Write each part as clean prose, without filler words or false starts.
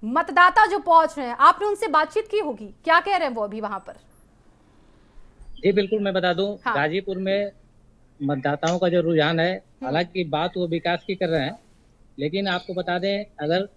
मतदाता जो पहुंच रहे हैं, आपने उनसे बातचीत की होगी, क्या कह रहे हैं वो अभी वहां पर? जी बिल्कुल, मैं बता दूं, हाँ। गाजीपुर में मतदाताओं का जो रुझान है, हालांकि बात वो विकास की कर रहे हैं, लेकिन आपको बता दें, अगर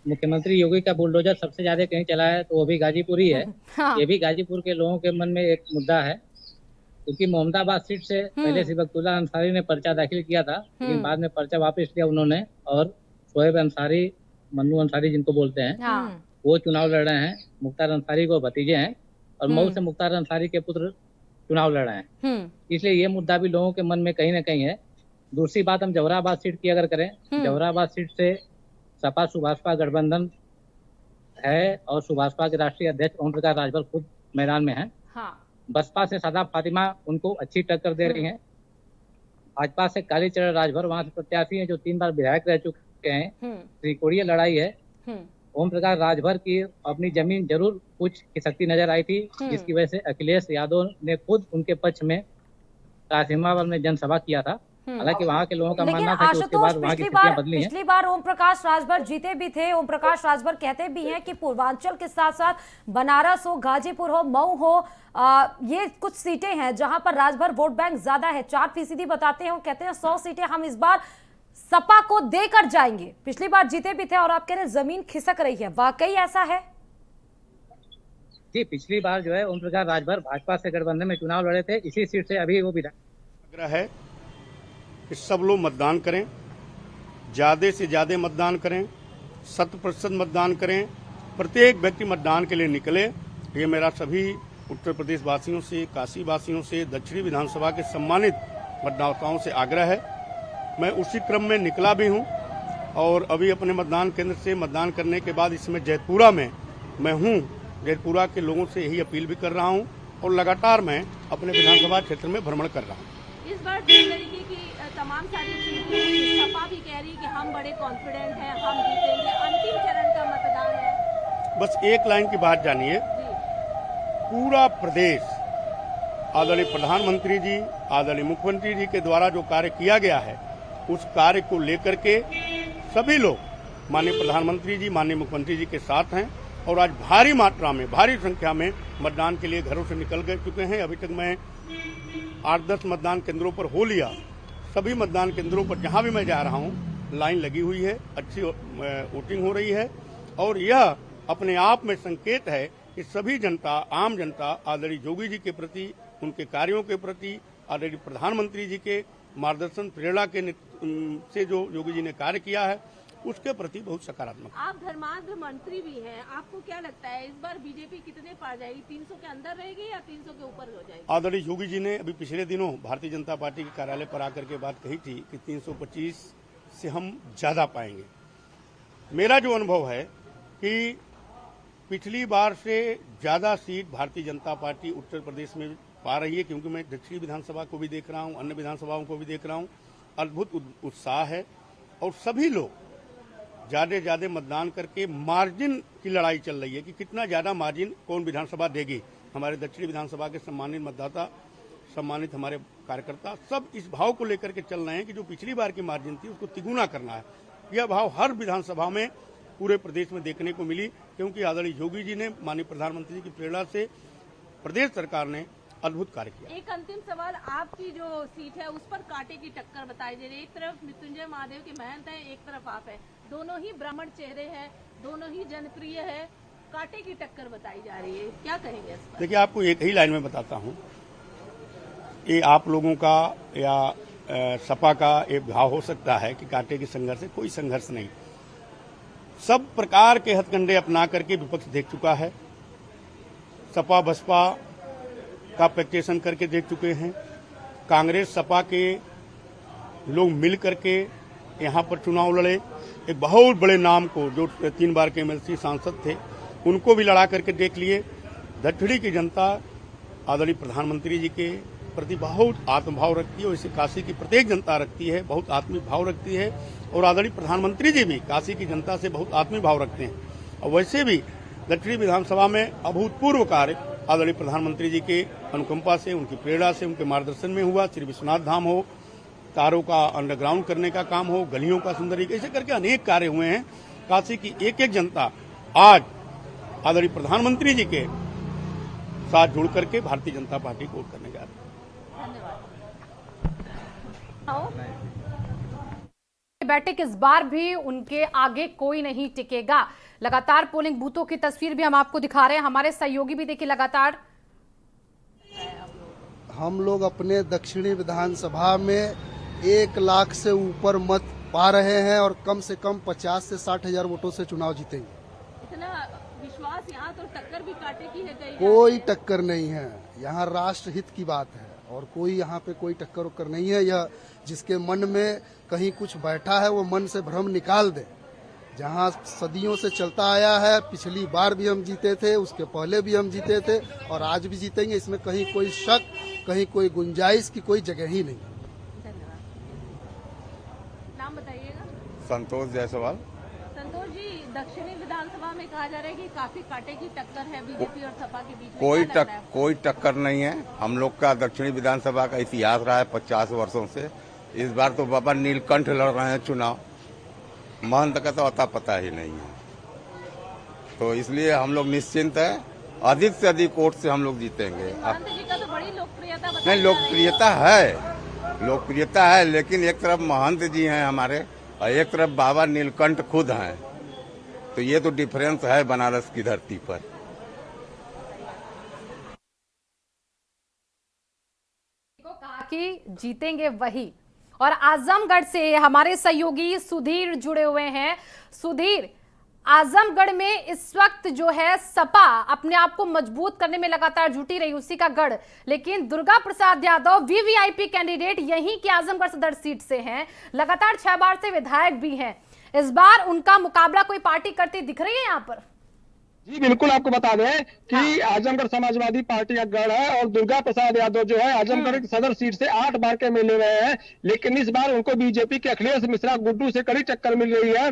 मुख्यमंत्री योगी का बुलडोजर सबसे ज्यादा कहीं चला है तो वो भी गाजीपुर ही है। हाँ। ये भी गाजीपुर के लोगों के मन में एक मुद्दा है, क्योंकि मोहम्मदाबाद सीट से पहले सिबकतुल्ला अंसारी ने पर्चा दाखिल किया था, लेकिन बाद में पर्चा वापस लिया उन्होंने, और शोएब अंसारी, मन्नू अंसारी जिनको बोलते हैं, हाँ। वो चुनाव लड़ रहे हैं। मुख्तार अंसारी को भतीजे हैं, और मऊ से मुख्तार अंसारी के पुत्र चुनाव लड़ रहे हैं। इसलिए ये मुद्दा भी लोगों के मन में कहीं ना कहीं है। दूसरी बात, हम जौहराबाद सीट की अगर करें, जौहराबाद सीट से सपा सुभाषपा गठबंधन है, और सुभाषपा के राष्ट्रीय अध्यक्ष ओम प्रकाश राजभर खुद मैदान में हैं। हाँ। बसपा से सादा फातिमा उनको अच्छी टक्कर दे रही हैं। भाजपा से कालीचरण राजभर वहां से प्रत्याशी हैं, जो 3 बार विधायक रह चुके हैं। त्रिकोणीय लड़ाई है। ओम प्रकाश राजभर की अपनी जमीन जरूर कुछ खिसकती नजर आई थी, जिसकी वजह से अखिलेश यादव ने खुद उनके पक्ष में कासिमाबाद में जनसभा किया था। हालांकि वहाँ के लोगों का मानना था कि उसके बाद वहाँ की स्थितियां बदली हैं। पिछली बार ओम प्रकाश राजभर जीते भी थे। ओम प्रकाश राजभर कहते भी हैं कि पूर्वांचल के साथ साथ बनारस हो, गाजीपुर हो, मऊ हो, ये कुछ सीटें हैं जहां पर राजभर वोट बैंक ज्यादा है। 4% बताते हैं। वो कहते हैं 100 सीटें हम इस बार सपा को देकर जाएंगे। पिछली बार जीते भी थे और आप कह रहे हैं जमीन खिसक रही है, वाकई ऐसा है? जी, पिछली बार जो है ओम प्रकाश राजभर भाजपा से गठबंधन में चुनाव लड़े थे, इसी सीट से अभी वो विधायक है कि सब लोग मतदान करें, ज्यादा से ज्यादा मतदान करें, 100% मतदान करें, प्रत्येक व्यक्ति मतदान के लिए निकले। ये मेरा सभी उत्तर प्रदेश वासियों से, काशी वासियों से, दक्षिणी विधानसभा के सम्मानित मतदाताओं से आग्रह है। मैं उसी क्रम में निकला भी हूं, और अभी अपने मतदान केंद्र से मतदान करने के बाद इस समय जैतपुरा में मैं हूं। जैतपुरा के लोगों से यही अपील भी कर रहा हूं, और लगातार मैं अपने विधानसभा क्षेत्र में भ्रमण कर रहा हूं। इस बार जिस तरीके की तमाम सारी चीजें, सपा भी कह रही कि हम बड़े कॉन्फिडेंट हैं, हम जीतेंगे, अंतिम चरण का मतदान है। बस एक लाइन की बात जानिए, पूरा प्रदेश आदरणीय प्रधानमंत्री जी, आदरणीय मुख्यमंत्री जी के द्वारा जो कार्य किया गया है, उस कार्य को लेकर के सभी लोग माननीय प्रधानमंत्री जी, माननीय मुख्यमंत्री जी के साथ हैं, और आज भारी मात्रा में, भारी संख्या में मतदान के लिए घरों से निकल गए चुके हैं। अभी तक मैं 8-10 मतदान केंद्रों पर हो लिया। सभी मतदान केंद्रों पर जहां भी मैं जा रहा हूं, लाइन लगी हुई है, अच्छी वोटिंग हो रही है, और यह अपने आप में संकेत है कि सभी जनता, आम जनता आदरणीय योगी जी के प्रति, उनके कार्यों के प्रति, आदरणीय प्रधानमंत्री जी के मार्गदर्शन, प्रेरणा के से जो योगी जी ने कार्य किया है, उसके प्रति बहुत सकारात्मक। आप धर्मांध मंत्री भी हैं, आपको क्या लगता है इस बार बीजेपी कितने पा जाएगी? 300 के अंदर रहेगी या 300 के ऊपर हो जाएगी? आदरणीय योगी जी ने अभी पिछले दिनों भारतीय जनता पार्टी के कार्यालय पर आकर के बात कही थी कि 325 से हम ज्यादा पाएंगे। मेरा जो अनुभव है कि पिछली बार से ज्यादा सीट भारतीय जनता पार्टी उत्तर प्रदेश में पा रही है, क्योंकि मैं दक्षिणी विधानसभा को भी देख रहा हूं, अन्य विधानसभाओं को भी देख रहा हूं। अद्भुत उत्साह है, और सभी लोग ज्यादा मतदान करके मार्जिन की लड़ाई चल रही है कि कितना ज्यादा मार्जिन कौन विधानसभा देगी। हमारे दक्षिणी विधानसभा के सम्मानित मतदाता, सम्मानित हमारे कार्यकर्ता सब इस भाव को लेकर के चल रहे हैं कि जो पिछली बार की मार्जिन थी उसको तिगुना करना है। यह भाव हर विधानसभा में पूरे प्रदेश में देखने को मिली, क्योंकि आदरणीय योगी जी ने, माननीय प्रधानमंत्री जी की प्रेरणा से प्रदेश सरकार ने अद्भुत कार्य किया। एक अंतिम सवाल, आपकी जो सीट है उस पर कांटे की टक्कर बताई जा रही है। एक तरफ मृत्युंजय महादेव के महंत है, एक तरफ आप है, दोनों ही ब्राह्मण चेहरे हैं, दोनों ही जनप्रिय है, कांटे की टक्कर बताई जा रही है, क्या कहेंगे इस पर? देखिए, आपको एक ही लाइन में बताता हूँ, ये आप लोगों का या सपा का एक भाव हो सकता है कि कांटे की संघर्ष है, कोई संघर्ष नहीं। सब प्रकार के हथकंडे अपना करके विपक्ष देख चुका है। सपा बसपा का प्रैक्टिसन करके देख चुके हैं। कांग्रेस सपा के लोग मिल करके यहाँ पर चुनाव लड़े। एक बहुत बड़े नाम को, जो 3 बार के एमएलसी सांसद थे, उनको भी लड़ा करके देख लिए। दक्षिणी की जनता आदरणीय प्रधानमंत्री जी के प्रति बहुत आत्मभाव रखती है, और इसे काशी की प्रत्येक जनता रखती है, बहुत आत्मीय भाव रखती है, और आदरणीय प्रधानमंत्री जी भी काशी की जनता से बहुत आत्मीय भाव रखते हैं। और वैसे भी दक्षिणी विधानसभा में अभूतपूर्व कार्य आदरणीय प्रधानमंत्री जी के अनुकंपा से, उनकी प्रेरणा से, उनके मार्गदर्शन में हुआ। श्री विश्वनाथ धाम हो, तारों का अंडरग्राउंड करने का काम हो, गलियों का सुंदरीकरण, ऐसे करके अनेक कार्य हुए हैं। काशी की एक एक जनता आज आदरणीय प्रधानमंत्री जी के साथ जुड़ करके भारतीय जनता पार्टी को वोट करने जा रहे हैं। बैठक इस बार भी उनके आगे कोई नहीं टिकेगा। लगातार पोलिंग बूथों की तस्वीर भी हम आपको दिखा रहे हैं, हमारे सहयोगी भी देखिए लगातार। हम लोग अपने दक्षिणी विधानसभा में 1 लाख से ऊपर मत पा रहे हैं और कम से कम 50 से 60 हजार वोटों से चुनाव जीतेंगे। इतना विश्वास यहाँ तो टक्कर भी काटे की है कहीं? कोई टक्कर नहीं है, यहाँ राष्ट्र हित की बात है और कोई यहाँ पे कोई टक्कर उक्कर नहीं है। यह जिसके मन में कहीं कुछ बैठा है वो मन से भ्रम निकाल दे। जहाँ सदियों से चलता आया है, पिछली बार भी हम जीते थे, उसके पहले भी हम जीते थे और आज भी जीतेंगे। इसमें कहीं कोई शक, कहीं कोई गुंजाइश की कोई जगह ही नहीं। नाम बताइएगा। संतोष जायसवाल। संतोष जी, दक्षिणी विधानसभा में कहा जा रहा है कि काफी कांटे की टक्कर है बीजेपी और सपा के बीच में। कोई टक्कर नहीं है। हम लोग का दक्षिणी विधानसभा का इतिहास रहा है 50 वर्षों से। इस बार तो बाबा नीलकंठ लड़ रहे हैं चुनाव, महंत का तो अता पता ही नहीं है, तो इसलिए हम लोग निश्चिंत है। अधिक से अधिक वोट से हम लोग जीतेंगे। महंत जी का तो बड़ी लोकप्रियता नहीं, लोकप्रियता है, लेकिन एक तरफ महंत जी हैं हमारे और एक तरफ बाबा नीलकंठ खुद हैं, तो ये तो डिफरेंस है बनारस की धरती पर। कहा कि जीतेंगे वही। और आजमगढ़ से हमारे सहयोगी सुधीर जुड़े हुए हैं। सुधीर, आजमगढ़ में इस वक्त जो है सपा अपने आप को मजबूत करने में लगातार जुटी रही, उसी का गढ़, लेकिन दुर्गा प्रसाद यादव वीवीआईपी कैंडिडेट यहीं के आजमगढ़ सदर सीट से हैं, लगातार 6 बार से विधायक भी हैं। इस बार उनका मुकाबला कोई पार्टी करती दिख रही है यहाँ पर? जी बिल्कुल, आपको बता दें कि आजमगढ़ समाजवादी पार्टी का गढ़ है और दुर्गा प्रसाद यादव जो है आजमगढ़ की सदर सीट से 8 बार के मिले हुए हैं, लेकिन इस बार उनको बीजेपी के अखिलेश मिश्रा गुड्डू से कड़ी टक्कर मिल रही है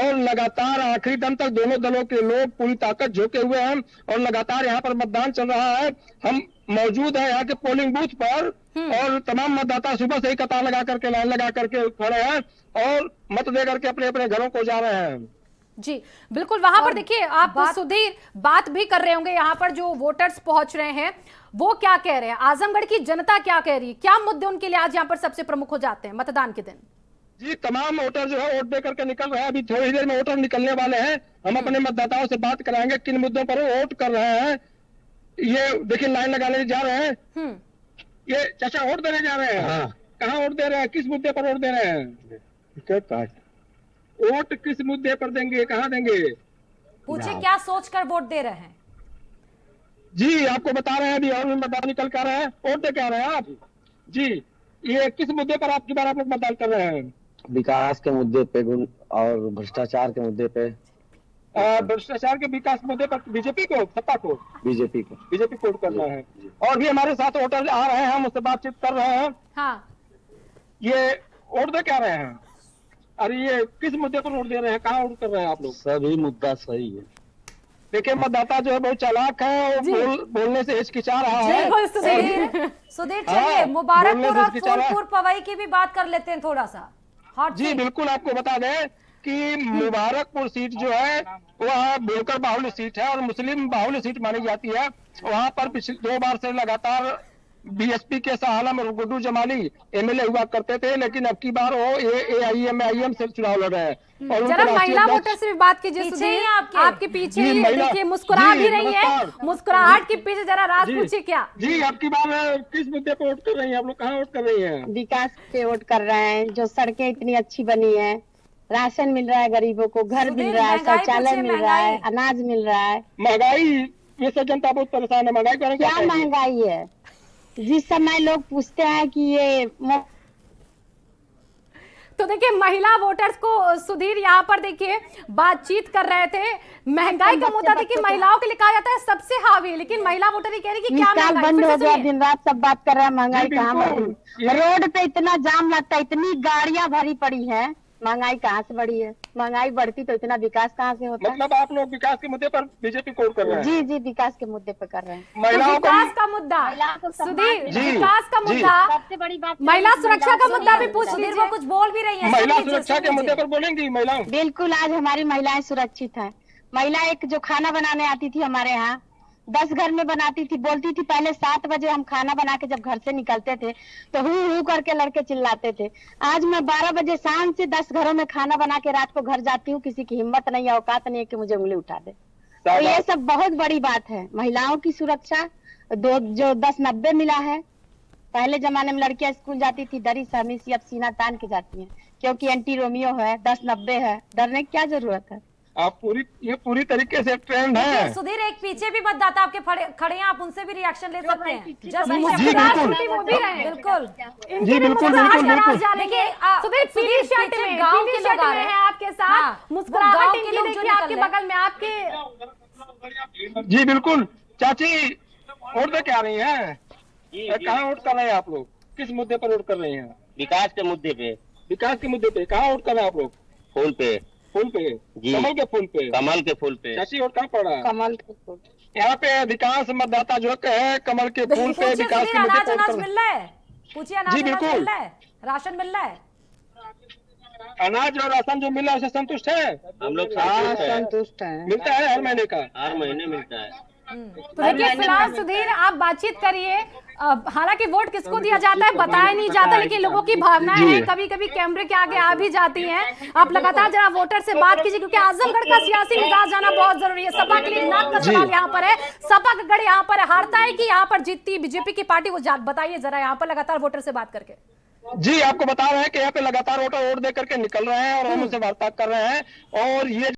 और लगातार आखिरी दम तक दोनों दलों के लोग पूरी ताकत झोंके हुए हैं और लगातार यहाँ पर मतदान चल रहा है। हम मौजूद है यहाँ के पोलिंग बूथ पर और तमाम मतदाता सुबह से ही कतार लगा करके, लाइन लगा करके खड़े हैं और मत दे करके अपने अपने घरों को जा रहे हैं। जी बिल्कुल, वहां पर देखिए आप सुधीर बात भी कर रहे होंगे, यहाँ पर जो वोटर्स पहुंच रहे हैं वो क्या कह रहे हैं, आजमगढ़ की जनता क्या कह रही है, क्या मुद्दे उनके लिए आज यहाँ पर सबसे प्रमुख हो जाते हैं मतदान के दिन? जी तमाम वोटर जो है वोट दे करके निकल रहे हैं। अभी थोड़ी देर में वोटर निकलने वाले हैं। हम अपने मतदाताओं से बात कराएंगे किन मुद्दों पर वो वोट कर रहे हैं। ये देखिए लाइन लगाने जा रहे हैं। ये चाचा वोट देने जा रहे हैं। हाँ। कहाँ वोट दे रहे हैं, किस मुद्दे पर वोट दे रहे हैं? वोट किस मुद्दे पर देंगे, कहाँ देंगे? पूछे क्या सोचकर वोट दे रहे हैं? जी आपको बता रहे हैं, अभी और मतदान निकल कर रहे हैं। वोट दे क्या रहे हैं आप? जी ये किस मुद्दे पर आपकी बार आप लोग मतदान कर रहे हैं? विकास के मुद्दे पे और भ्रष्टाचार के मुद्दे पे। भ्रष्टाचार के विकास मुद्दे पर बीजेपी को, सत्ता को? बीजेपी को वोट करना है। और भी हमारे साथ वोटर आ रहे हैं, हम उससे बातचीत कर रहे हैं। हाँ। ये वोट दे क्या रहे हैं? अरे ये किस मुद्दे पर वोट दे रहे हैं, कहाँ वोट कर रहे हैं आप लोग? सभी मुद्दा सही है। देखिए मतदाता जो है बहुत चालाक है, बोलने से हिचकिचा रहा है। सुधीर चलिए मुबारकपुर और फूलपुर पवई की भी बात कर लेते हैं थोड़ा सा। जी बिल्कुल, आपको बता दें कि मुबारकपुर सीट जो है वह बोलकर बाहुल्य सीट है और मुस्लिम बाहुल्य सीट मानी जाती है। वहाँ पर पिछले 2 बार से लगातार बीएसपी के सहारा में गुड्डू जमाली एमएलए हुआ करते थे, लेकिन अब की बार वो एआईएम से चुनाव लड़ रहे हैं। और जरा महिला वोटर से भी बात कीजिए सुधीर, आपके पीछे ही देखिए मुस्कुरा भी रही है, मुस्कुराहट के पीछे जरा राज पूछिए क्या? जी आपकी बार किस मुद्दे पर वोट कर रही है आप लोग, कहाँ वोट कर रही है? विकास पे वोट कर रहे हैं, जो सड़कें इतनी अच्छी बनी है, राशन मिल रहा है गरीबों को, घर मिल रहा है, शौचालय मिल रहा है, अनाज मिल रहा है। महंगाई, ये सब जनता बहुत परेशान है। महंगाई क्या महंगाई है? जिस समय लोग पूछते हैं कि ये तो देखिए महिला वोटर्स को सुधीर यहाँ पर देखिए बातचीत कर रहे थे। महंगाई का मुद्दा देखिए महिलाओं के लिए कहा जाता है सबसे हावी, लेकिन महिला वोटर ही कह रही कि क्या महंगाई बंद हो गया, दिन रात सब बात कर रहे हैं महंगाई कहाँ बढ़ी। रोड पे इतना जाम लगता है, इतनी गाड़ियां भरी पड़ी है, महंगाई कहाँ से बढ़ी है? महंगाई बढ़ती तो इतना विकास कहाँ से होता? मतलब आप लोग विकास के मुद्दे पर बीजेपी को वोट कर रहे हैं? जी जी विकास के मुद्दे पर कर रहे हैं। महिलाओं विकास का मुद्दा सुधीर, विकास का मुद्दा, सबसे बड़ी बात महिला सुरक्षा का मुद्दा भी पूछ लीजिए, वो कुछ बोल भी रही है। महिला सुरक्षा के मुद्दे पर बोलेंगी महिलाएं? बिल्कुल, आज हमारी महिलाएं सुरक्षित है। महिला एक जो खाना बनाने आती थी हमारे यहाँ 10 घर में बनाती थी, बोलती थी पहले 7 बजे हम खाना बना के जब घर से निकलते थे तो हू करके लड़के चिल्लाते थे। आज मैं 12 बजे शाम से 10 घरों में खाना बना के रात को घर जाती हूँ, किसी की हिम्मत नहीं है, औकात नहीं है कि मुझे उंगली उठा दे। तो ये सब बहुत बड़ी बात है। महिलाओं की सुरक्षा जो 10-90 मिला है। पहले जमाने में लड़कियां स्कूल जाती थी दरी सहमी सी, अब सीना तान के जाती हैं क्योंकि एंटी रोमियो है, 10-90 है, डरने की क्या जरूरत है। आप ये पूरी तरीके से ट्रेंड है। सुधीर, एक पीछे भी मतदाता आपके खड़े हैं, आप उनसे भी रिएक्शन ले सकते हैं। वो भी रहे बिल्कुल जी बिल्कुल बिल्कुल। देखिए सुधीर शर्ट में गांव के लोग हैं आपके साथ, मुस्कुराहट इनकी देखिए आपके बगल में आपके। जी बिल्कुल। चाची वोट दे के आ रही हैं? कहाँ वोट कर रहे हैं आप लोग? किस मुद्दे पर वोट कर रहे हैं? विकास के मुद्दे पे। विकास के मुद्दे पे कहाँ वोट कर रहे हैं आप लोग? फूल पे। फूल पे जी। कमल के फूल पे। कमल के फूल पे। चाची वोट कहाँ पड़ रहा है? कमल के फूल। यहाँ पे अधिकांश मतदाता जो है कमल के फूल पे विकास के मुद्दे अनाज पर मिल रहा है? पूछिए, अनाज बिल्कुल मिल रहा है, राशन मिल रहा है? अनाज और राशन जो मिला है उससे संतुष्ट है? हम लोग संतुष्ट है। मिलता है हर महीने का? हर महीने मिलता है। तो देखिए फिलहाल सुधीर आप बातचीत करिए। हालांकि वोट किसको दिया जाता है बताया नहीं जाता, लेकिन लोगों की भावनाएं हैं, कभी कभी कैमरे के आगे आ भी जाती हैं। आप लगातार जरा वोटर से बात कीजिए क्योंकि आजमगढ़ का सियासी मिजाज जाना बहुत जरूरी है। सपा के लिए नाक का सवाल यहाँ पर है, सपा का गढ़ यहाँ पर हारता है कि यहाँ पर जीतती बीजेपी की पार्टी को बताइए जरा यहाँ पर लगातार वोटर से बात करके। जी आपको बता रहे हैं कि यहाँ पे लगातार वोटर वोट दे करके निकल रहे हैं और हम उनसे वार्ता कर रहे हैं और ये